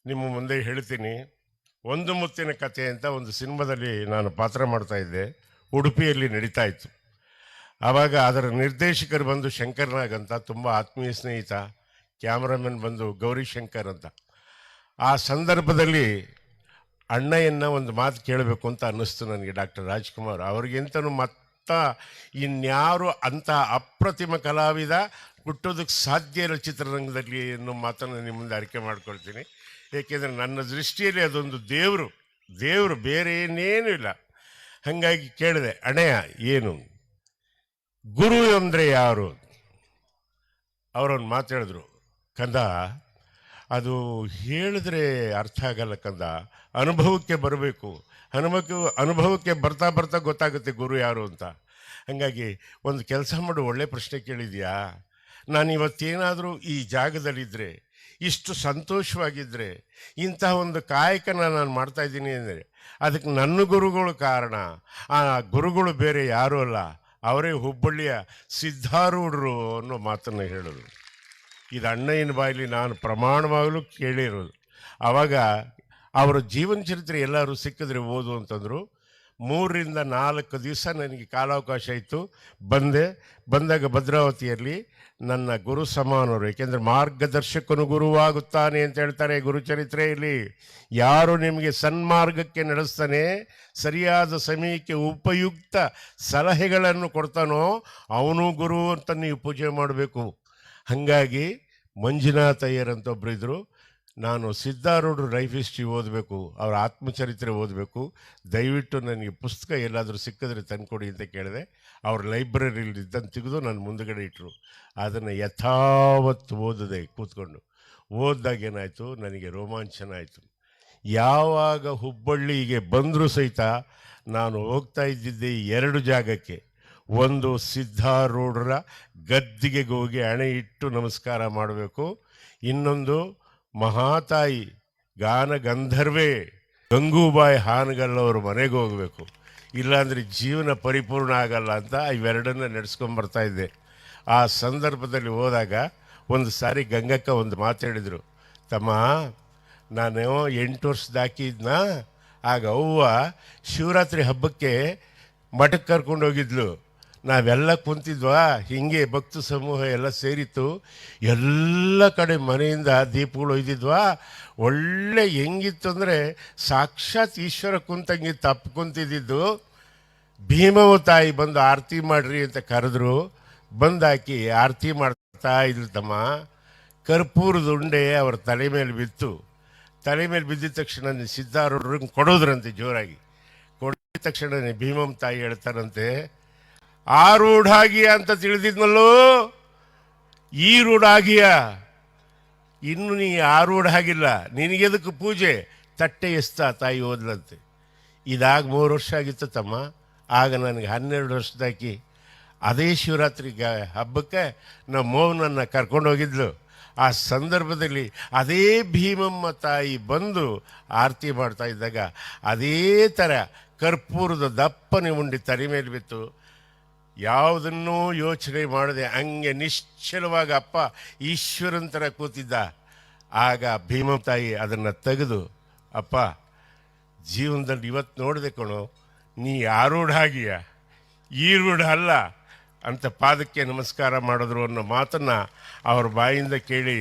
ನಿಮ್ಮ ಮುಂದೆ ಹೇಳ್ತೀನಿ. ಒಂದು ಮುತ್ತಿನ ಕಥೆ ಅಂತ ಒಂದು ಸಿನಿಮಾದಲ್ಲಿ ನಾನು ಪಾತ್ರ ಮಾಡ್ತಾ ಇದ್ದೆ. ಉಡುಪಿಯಲ್ಲಿ ನಡೀತಾ ಇತ್ತು. ಆವಾಗ ಅದರ ನಿರ್ದೇಶಕರು ಬಂದು ಶಂಕರ್ನಾಗ್ ಅಂತ, ತುಂಬ ಆತ್ಮೀಯ ಸ್ನೇಹಿತ. ಕ್ಯಾಮ್ರಾಮನ್ ಬಂದು ಗೌರಿಶಂಕರ್ ಅಂತ. ಆ ಸಂದರ್ಭದಲ್ಲಿ ಅಣ್ಣಯ್ಯನ ಒಂದು ಮಾತು ಕೇಳಬೇಕು ಅಂತ ಅನ್ನಿಸ್ತು ನನಗೆ. ಡಾಕ್ಟರ್ ರಾಜ್ಕುಮಾರ್ ಅವ್ರಿಗಿಂತನೂ ಇನ್ಯಾರು ಅಂಥ ಅಪ್ರತಿಮ ಕಲಾವಿದ ಹುಟ್ಟೋದಕ್ಕೆ ಸಾಧ್ಯ ಇಲ್ಲ ಚಿತ್ರರಂಗದಲ್ಲಿ ಅನ್ನೋ ಮಾತನ್ನು ನಿಮ್ಮ ಮುಂದೆ ಅರಿಕೆ ಮಾಡ್ಕೊಳ್ತೀನಿ. ಏಕೆಂದರೆ ನನ್ನ ದೃಷ್ಟಿಯಲ್ಲಿ ಅದೊಂದು ದೇವರು ಬೇರೆ ಏನೇನೂ ಇಲ್ಲ. ಹಾಗಾಗಿ ಕೇಳಿದೆ, ಅಣ್ಣಯ್ಯ ಏನು ಗುರು ಅಂದರೆ ಯಾರು? ಅವರೊಂದು ಮಾತು ಹೇಳಿದ್ರು, ಕಂದ ಅದು ಹೇಳಿದ್ರೆ ಅರ್ಥ ಆಗಲ್ಲ ಕಂದ, ಅನುಭವಕ್ಕೆ ಬರಬೇಕು. ಅನುಭವಕ್ಕೆ ಬರ್ತಾ ಬರ್ತಾ ಗೊತ್ತಾಗುತ್ತೆ ಗುರು ಯಾರು ಅಂತ. ಹಾಗಾಗಿ ಒಂದು ಕೆಲಸ ಮಾಡು, ಒಳ್ಳೆ ಪ್ರಶ್ನೆ ಕೇಳಿದ್ಯಾ. ನಾನು ಇವತ್ತೇನಾದರೂ ಈ ಜಾಗದಲ್ಲಿದ್ದರೆ, ಇಷ್ಟು ಸಂತೋಷವಾಗಿದ್ದರೆ, ಇಂತಹ ಒಂದು ಕಾಯಕನ ನಾನು ಮಾಡ್ತಾಯಿದ್ದೀನಿ ಅಂದರೆ ಅದಕ್ಕೆ ನನ್ನ ಗುರುಗಳು ಕಾರಣ. ಆ ಗುರುಗಳು ಬೇರೆ ಯಾರೂ ಅಲ್ಲ, ಅವರೇ ಹುಬ್ಬಳ್ಳಿಯ ಸಿದ್ಧಾರೂಢರು ಅನ್ನೋ ಮಾತನ್ನು ಹೇಳೋದು. ಇದು ಅಣ್ಣಯ್ಯನ ಬಾಯಲ್ಲಿ ನಾನು ಪ್ರಮಾಣವಾಗಲೂ ಕೇಳಿರೋದು. ಆವಾಗ ಅವರ ಜೀವನ ಚರಿತ್ರೆ ಎಲ್ಲರೂ ಸಿಕ್ಕಿದ್ರೆ ಓದು ಅಂತಂದರು. 3 ರಿಂದ 4 ದಿವಸ ನನಗೆ ಕಾಲಾವಕಾಶ ಇತ್ತು. ಬಂದಾಗ ಭದ್ರಾವತಿಯಲ್ಲಿ ನನ್ನ ಗುರು ಸಮಾನರು, ಏಕೆಂದರೆ ಮಾರ್ಗದರ್ಶಕನು ಗುರುವಾಗುತ್ತಾನೆ ಅಂತ ಹೇಳ್ತಾರೆ ಗುರುಚರಿತ್ರೆಯಲ್ಲಿ. ಯಾರು ನಿಮಗೆ ಸನ್ಮಾರ್ಗಕ್ಕೆ ನಡೆಸ್ತಾನೆ, ಸರಿಯಾದ ಸಮಯಕ್ಕೆ ಉಪಯುಕ್ತ ಸಲಹೆಗಳನ್ನು ಕೊಡ್ತಾನೋ ಅವನು ಗುರು ಅಂತ ನೀವು ಪೂಜೆ ಮಾಡಬೇಕು. ಹಾಗಾಗಿ ಮಂಜುನಾಥ್ ಅಯ್ಯರ್ ಅಂತ ಒಬ್ಬರು ಇದ್ದರು. ನಾನು ಸಿದ್ಧಾರೂಢರು ಲೈಫ್ ಹಿಸ್ಟ್ರಿ ಓದಬೇಕು, ಅವರ ಆತ್ಮಚರಿತ್ರೆ ಓದಬೇಕು, ದಯವಿಟ್ಟು ನನಗೆ ಪುಸ್ತಕ ಎಲ್ಲಾದರೂ ಸಿಕ್ಕಿದ್ರೆ ತಂದುಕೊಡಿ ಅಂತ ಕೇಳಿದೆ. ಅವ್ರ ಲೈಬ್ರರಿಲಿ ಇದ್ದಂತ ತೆಗೆದು ನನ್ನ ಮುಂದುಗಡೆ ಇಟ್ಟರು. ಅದನ್ನು ಯಥಾವತ್ತು ಓದಿದೆ ಕೂತ್ಕೊಂಡು. ಓದಿದಾಗ ಏನಾಯಿತು, ನನಗೆ ರೋಮಾಂಚನ ಆಯಿತು. ಯಾವಾಗ ಹುಬ್ಬಳ್ಳಿಗೆ ಬಂದರೂ ಸಹಿತ ನಾನು ಹೋಗ್ತಾ ಇದ್ದಿದ್ದೆ 2 ಜಾಗಕ್ಕೆ. ಒಂದು ಸಿದ್ಧಾರೂಢರ ಗದ್ದಿಗೆ ಹೋಗಿ ಹಣೆ ಇಟ್ಟು ನಮಸ್ಕಾರ ಮಾಡಬೇಕು. ಇನ್ನೊಂದು ಮಹಾತಾಯಿ ಗಾನ ಗಂಧರ್ವೆ ಗಂಗೂಬಾಯಿ ಹಾನಗಲ್ ಅವ್ರ ಮನೆಗೆ ಹೋಗಬೇಕು. ಇಲ್ಲಾಂದರೆ ಜೀವನ ಪರಿಪೂರ್ಣ ಆಗಲ್ಲ ಅಂತ ಇವೆರಡನ್ನ ನಡೆಸ್ಕೊಂಬರ್ತಾ ಇದ್ದೆ. ಆ ಸಂದರ್ಭದಲ್ಲಿ ಹೋದಾಗ ಒಂದು ಸಾರಿ ಗಂಗಕ್ಕ ಒಂದು ಮಾತಾಡಿದರು, ತಮ್ಮ ನಾನು 8 ವರ್ಷದಾಕಿದ್ನ. ಆಗ ಅವ್ವ ಶಿವರಾತ್ರಿ ಹಬ್ಬಕ್ಕೆ ಮಠಕ್ಕೆ ಕರ್ಕೊಂಡು ಹೋಗಿದ್ಲು. ನಾವೆಲ್ಲ ಕುಂತಿದ್ವಾ, ಹೀಗೆ ಭಕ್ತ ಸಮೂಹ ಎಲ್ಲ ಸೇರಿತ್ತು. ಎಲ್ಲ ಕಡೆ ಮನೆಯಿಂದ ದೀಪಗಳು ಒಯ್ದಿದ್ವಾ. ಒಳ್ಳೆ ಹೆಂಗಿತ್ತು ಅಂದರೆ ಸಾಕ್ಷಾತ್ ಈಶ್ವರ ಕುಂತಂಗೆ ತಪ್ಪು ಕುಂತಿದ್ದು. ಭೀಮವ ತಾಯಿ ಬಂದು ಆರತಿ ಮಾಡ್ರಿ ಅಂತ ಕರೆದ್ರು. ಬಂದಾಕಿ ಆರತಿ ಮಾಡ್ತಾ ಇದ್ರು ತಮ್ಮ. ಕರ್ಪೂರದ ಉಂಡೆ ಅವ್ರ ತಲೆ ಮೇಲೆ ಬಿತ್ತು. ತಲೆ ಮೇಲೆ ಬಿದ್ದಿದ ತಕ್ಷಣ ಸಿದ್ಧಾರೂಢರಿಗೆ ಕೊಡೋದ್ರಂತೆ ಜೋರಾಗಿ. ಕೊಡಿದ ತಕ್ಷಣ ಭೀಮಮ್ಮ ತಾಯಿ ಹೇಳ್ತಾರಂತೆ, ಆರೂಢಾಗಿಯ ಅಂತ ತಿಳಿದಿದ್ನಲ್ಲೋ, ಈ ರೂಢಾಗಿಯ, ಇನ್ನು ನೀ ಆರೂಢ ಆಗಿಲ್ಲ, ನಿನಗೆದಕ್ಕೆ ಪೂಜೆ, ತಟ್ಟೆ ಎಸ್ತಾ ತಾಯಿ ಓದ್ಲಂತೆ. ಇದಾಗ 3 ವರ್ಷ ಆಗಿತ್ತು ತಮ್ಮ. ಆಗ ನನಗೆ 12 ವರ್ಷದಾಕಿ ಅದೇ ಶಿವರಾತ್ರಿ ಹಬ್ಬಕ್ಕೆ ನಮ್ಮ ಮೋಹನನ್ನು ಕರ್ಕೊಂಡು ಹೋಗಿದ್ಲು. ಆ ಸಂದರ್ಭದಲ್ಲಿ ಅದೇ ಭೀಮಮ್ಮ ತಾಯಿ ಬಂದು ಆರತಿ ಮಾಡ್ತಾ ಇದ್ದಾಗ ಅದೇ ಥರ ಕರ್ಪೂರದ ದಪ್ಪನೆ ಉಂಡೆ ತಲೆ ಮೇಲೆ ಬಿತ್ತು. ಯಾವುದನ್ನೂ ಯೋಚನೆ ಮಾಡದೆ ಹಂಗೆ ನಿಶ್ಚಲವಾಗಿ ಅಪ್ಪ ಈಶ್ವರನ ಥರ ಕೂತಿದ್ದ. ಆಗ ಭೀಮಮ್ಮ ತಾಯಿ ಅದನ್ನು ತೆಗೆದು, ಅಪ್ಪ ಜೀವನದಲ್ಲಿ ಇವತ್ತು ನೋಡಿದೆ ಕಣೋ, ನೀ ಆರೂಢ ಆಗಿಯ, ಈ ರೂಢ ಅಲ್ಲ ಅಂತ ಪಾದಕ್ಕೆ ನಮಸ್ಕಾರ ಮಾಡಿದ್ರು ಅನ್ನೋ ಮಾತನ್ನು ಅವ್ರ ಬಾಯಿಂದ ಕೇಳಿ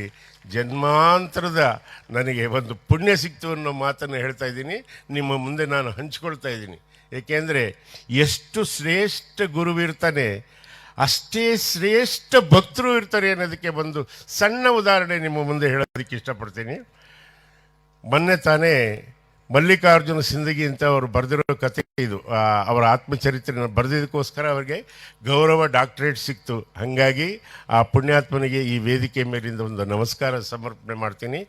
ಜನ್ಮಾಂತರದ ನನಗೆ ಒಂದು ಪುಣ್ಯ ಸಿಕ್ತು ಅನ್ನೋ ಮಾತನ್ನು ಹೇಳ್ತಾ ಇದ್ದೀನಿ. ನಿಮ್ಮ ಮುಂದೆ ನಾನು ಹಂಚ್ಕೊಳ್ತಾ ಇದ್ದೀನಿ. ಏಕೆಂದರೆ ಎಷ್ಟು ಶ್ರೇಷ್ಠ ಗುರುವಿರ್ತಾನೆ ಅಷ್ಟೇ ಶ್ರೇಷ್ಠ ಭಕ್ತರು ಇರ್ತಾರೆ ಅನ್ನೋದಕ್ಕೆ ಒಂದು ಸಣ್ಣ ಉದಾಹರಣೆ ನಿಮ್ಮ ಮುಂದೆ ಹೇಳೋದಕ್ಕೆ ಇಷ್ಟಪಡ್ತೀನಿ. ಮೊನ್ನೆ ತಾನೇ ಮಲ್ಲಿಕಾರ್ಜುನ ಸಿಂದಗಿ ಅಂತ ಅವರು ಬರೆದಿರೋ ಕತೆ ಇದು. ಅವರ ಆತ್ಮಚರಿತ್ರೆನ ಬರೆದಿದ್ದಕ್ಕೋಸ್ಕರ ಅವರಿಗೆ ಗೌರವ ಡಾಕ್ಟರೇಟ್ ಸಿಕ್ತು. ಹಾಗಾಗಿ ಆ ಪುಣ್ಯಾತ್ಮನಿಗೆ ಈ ವೇದಿಕೆ ಮೇಲಿಂದ ಒಂದು ನಮಸ್ಕಾರ ಸಮರ್ಪಣೆ ಮಾಡ್ತೀನಿ.